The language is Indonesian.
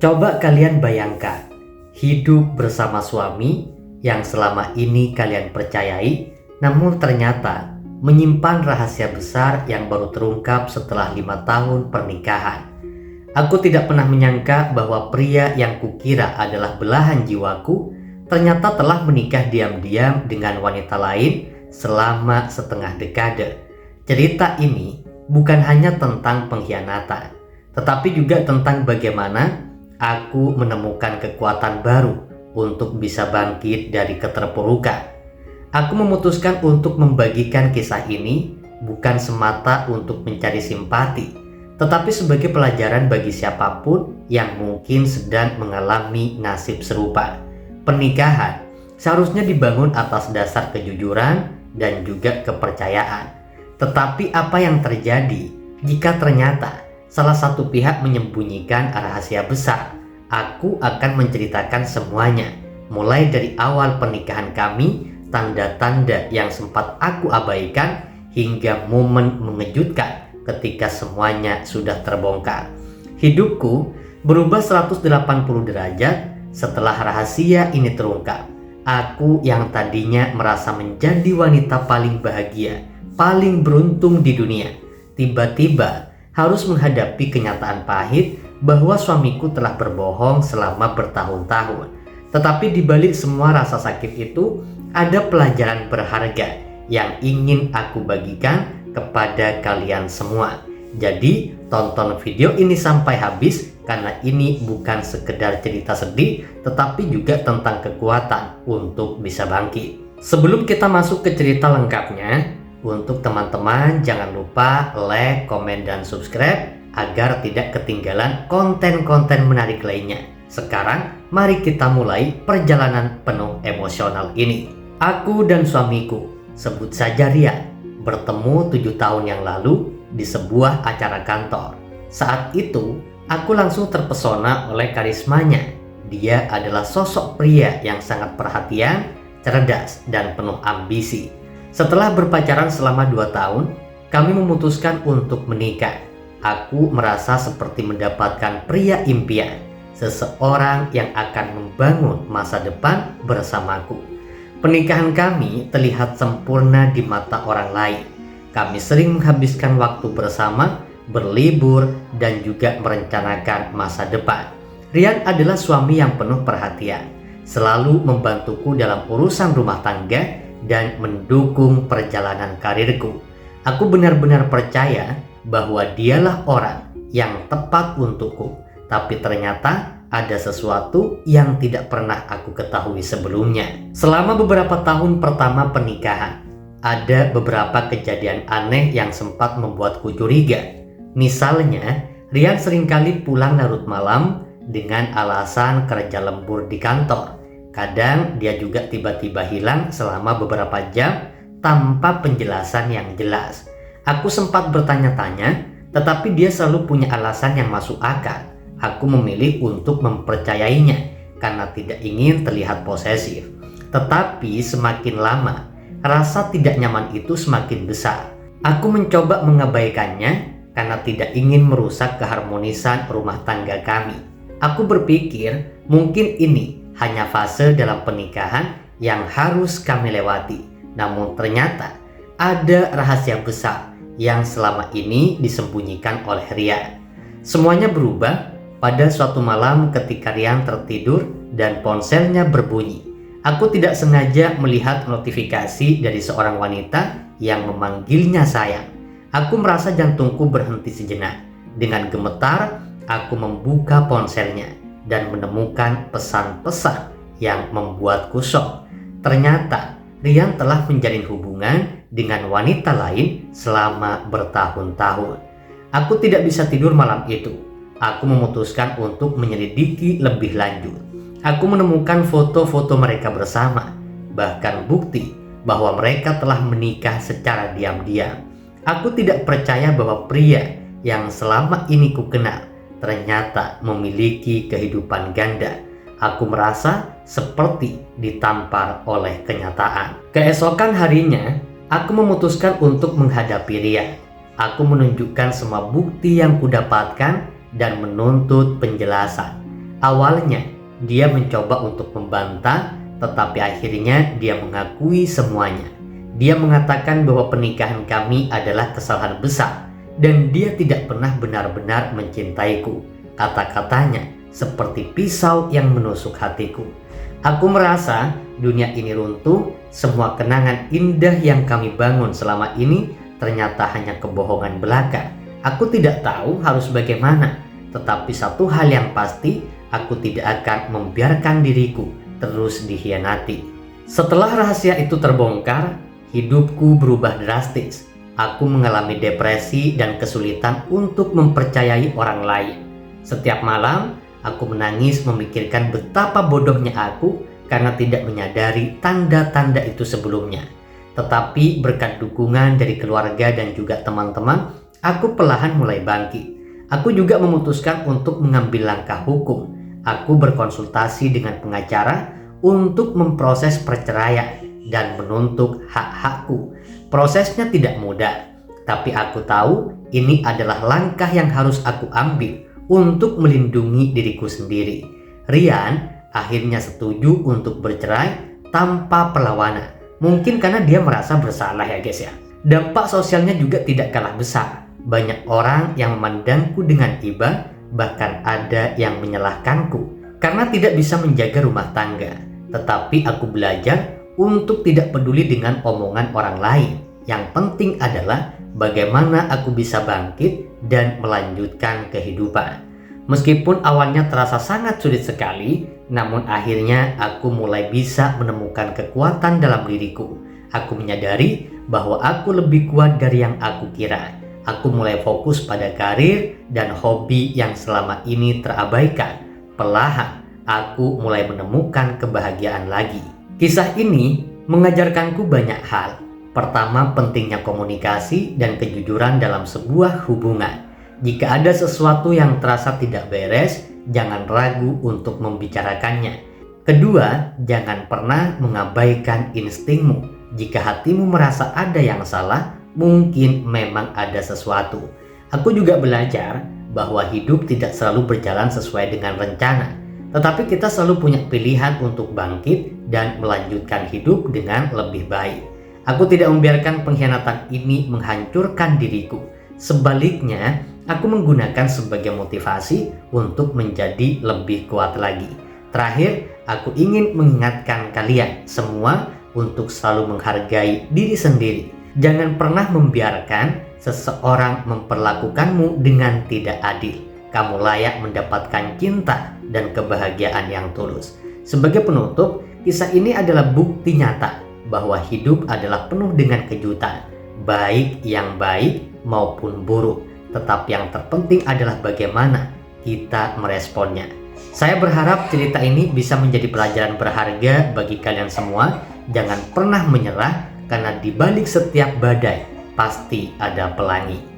Coba kalian bayangkan, hidup bersama suami yang selama ini kalian percayai, namun ternyata menyimpan rahasia besar yang baru terungkap setelah 5 tahun pernikahan. Aku tidak pernah menyangka bahwa pria yang kukira adalah belahan jiwaku ternyata telah menikah diam-diam dengan wanita lain selama setengah dekade. Cerita ini bukan hanya tentang pengkhianatan, tetapi juga tentang bagaimana aku menemukan kekuatan baru untuk bisa bangkit dari keterpurukan. Aku memutuskan untuk membagikan kisah ini bukan semata untuk mencari simpati, tetapi sebagai pelajaran bagi siapapun yang mungkin sedang mengalami nasib serupa. Pernikahan seharusnya dibangun atas dasar kejujuran dan juga kepercayaan. Tetapi apa yang terjadi jika ternyata salah satu pihak menyembunyikan rahasia besar? Aku akan menceritakan semuanya, mulai dari awal pernikahan kami, tanda-tanda yang sempat aku abaikan, hingga momen mengejutkan ketika semuanya sudah terbongkar. Hidupku berubah 180 derajat setelah rahasia ini terungkap. Aku yang tadinya merasa menjadi wanita paling bahagia, paling beruntung di dunia, tiba-tiba harus menghadapi kenyataan pahit bahwa suamiku telah berbohong selama bertahun-tahun. Tetapi di balik semua rasa sakit itu, ada pelajaran berharga yang ingin aku bagikan kepada kalian semua. Jadi, tonton video ini sampai habis karena ini bukan sekedar cerita sedih, tetapi juga tentang kekuatan untuk bisa bangkit. Sebelum kita masuk ke cerita lengkapnya, untuk teman-teman jangan lupa like, komen, dan subscribe agar tidak ketinggalan konten-konten menarik lainnya. Sekarang mari kita mulai perjalanan penuh emosional ini. Aku dan suamiku, sebut saja Rian, bertemu 7 tahun yang lalu di sebuah acara kantor. Saat itu aku langsung terpesona oleh karismanya. Dia adalah sosok pria yang sangat perhatian, cerdas, dan penuh ambisi. Setelah berpacaran selama 2 tahun, kami memutuskan untuk menikah. Aku merasa seperti mendapatkan pria impian, seseorang yang akan membangun masa depan bersamaku. Pernikahan kami terlihat sempurna di mata orang lain. Kami sering menghabiskan waktu bersama, berlibur, dan juga merencanakan masa depan. Rian adalah suami yang penuh perhatian, selalu membantuku dalam urusan rumah tangga dan mendukung perjalanan karirku. Aku benar-benar percaya bahwa dialah orang yang tepat untukku. Tapi ternyata ada sesuatu yang tidak pernah aku ketahui sebelumnya. Selama beberapa tahun pertama pernikahan, ada beberapa kejadian aneh yang sempat membuatku curiga. Misalnya, Rian seringkali pulang larut malam dengan alasan kerja lembur di kantor. Kadang dia juga tiba-tiba hilang selama beberapa jam tanpa penjelasan yang jelas. Aku sempat bertanya-tanya, tetapi dia selalu punya alasan yang masuk akal. Aku memilih untuk mempercayainya karena tidak ingin terlihat posesif. Tetapi semakin lama, rasa tidak nyaman itu semakin besar. Aku mencoba mengabaikannya karena tidak ingin merusak keharmonisan rumah tangga kami. Aku berpikir mungkin ini hanya fase dalam pernikahan yang harus kami lewati. Namun ternyata ada rahasia besar yang selama ini disembunyikan oleh Rian. Semuanya berubah pada suatu malam ketika Rian tertidur dan ponselnya berbunyi. Aku tidak sengaja melihat notifikasi dari seorang wanita yang memanggilnya sayang. Aku merasa jantungku berhenti sejenak. Dengan gemetar, aku membuka ponselnya dan menemukan pesan-pesan yang membuatku shock. Ternyata Rian telah menjalin hubungan dengan wanita lain selama bertahun-tahun. Aku tidak bisa tidur malam itu. Aku memutuskan untuk menyelidiki lebih lanjut. Aku menemukan foto-foto mereka bersama, bahkan bukti bahwa mereka telah menikah secara diam-diam. Aku tidak percaya bahwa pria yang selama ini kukenal ternyata memiliki kehidupan ganda. Aku merasa seperti ditampar oleh kenyataan. Keesokan harinya, aku memutuskan untuk menghadapi Rian. Aku menunjukkan semua bukti yang kudapatkan dan menuntut penjelasan. Awalnya, dia mencoba untuk membantah, tetapi akhirnya dia mengakui semuanya. Dia mengatakan bahwa pernikahan kami adalah kesalahan besar dan dia tidak pernah benar-benar mencintaiku. Kata-katanya seperti pisau yang menusuk hatiku. Aku merasa dunia ini runtuh, semua kenangan indah yang kami bangun selama ini ternyata hanya kebohongan belaka. Aku tidak tahu harus bagaimana, tetapi satu hal yang pasti, aku tidak akan membiarkan diriku terus dikhianati. Setelah rahasia itu terbongkar, hidupku berubah drastis. Aku mengalami depresi dan kesulitan untuk mempercayai orang lain. Setiap malam, aku menangis memikirkan betapa bodohnya aku karena tidak menyadari tanda-tanda itu sebelumnya. Tetapi berkat dukungan dari keluarga dan juga teman-teman, aku perlahan mulai bangkit. Aku juga memutuskan untuk mengambil langkah hukum. Aku berkonsultasi dengan pengacara untuk memproses perceraian dan menuntut hak-hakku. Prosesnya tidak mudah, tapi aku tahu ini adalah langkah yang harus aku ambil untuk melindungi diriku sendiri. Rian akhirnya setuju untuk bercerai tanpa perlawanan. Mungkin karena dia merasa bersalah ya guys ya. Dampak sosialnya juga tidak kalah besar. Banyak orang yang memandangku dengan iba, bahkan ada yang menyalahkanku karena tidak bisa menjaga rumah tangga. Tetapi aku belajar untuk tidak peduli dengan omongan orang lain. Yang penting adalah bagaimana aku bisa bangkit dan melanjutkan kehidupan. Meskipun awalnya terasa sangat sulit sekali, namun akhirnya aku mulai bisa menemukan kekuatan dalam diriku. Aku menyadari bahwa aku lebih kuat dari yang aku kira. Aku mulai fokus pada karir dan hobi yang selama ini terabaikan. Perlahan, aku mulai menemukan kebahagiaan lagi. Kisah ini mengajarkanku banyak hal. Pertama, pentingnya komunikasi dan kejujuran dalam sebuah hubungan. Jika ada sesuatu yang terasa tidak beres, jangan ragu untuk membicarakannya. Kedua, jangan pernah mengabaikan instingmu. Jika hatimu merasa ada yang salah, mungkin memang ada sesuatu. Aku juga belajar bahwa hidup tidak selalu berjalan sesuai dengan rencana, tetapi kita selalu punya pilihan untuk bangkit dan melanjutkan hidup dengan lebih baik. Aku tidak membiarkan pengkhianatan ini menghancurkan diriku. Sebaliknya, aku menggunakan sebagai motivasi untuk menjadi lebih kuat lagi. Terakhir, aku ingin mengingatkan kalian semua untuk selalu menghargai diri sendiri. Jangan pernah membiarkan seseorang memperlakukanmu dengan tidak adil. Kamu layak mendapatkan cinta dan kebahagiaan yang tulus. Sebagai penutup, kisah ini adalah bukti nyata bahwa hidup adalah penuh dengan kejutan, baik yang baik maupun buruk. Tetapi yang terpenting adalah bagaimana kita meresponnya. Saya berharap cerita ini bisa menjadi pelajaran berharga bagi kalian semua. Jangan pernah menyerah, karena di balik setiap badai pasti ada pelangi.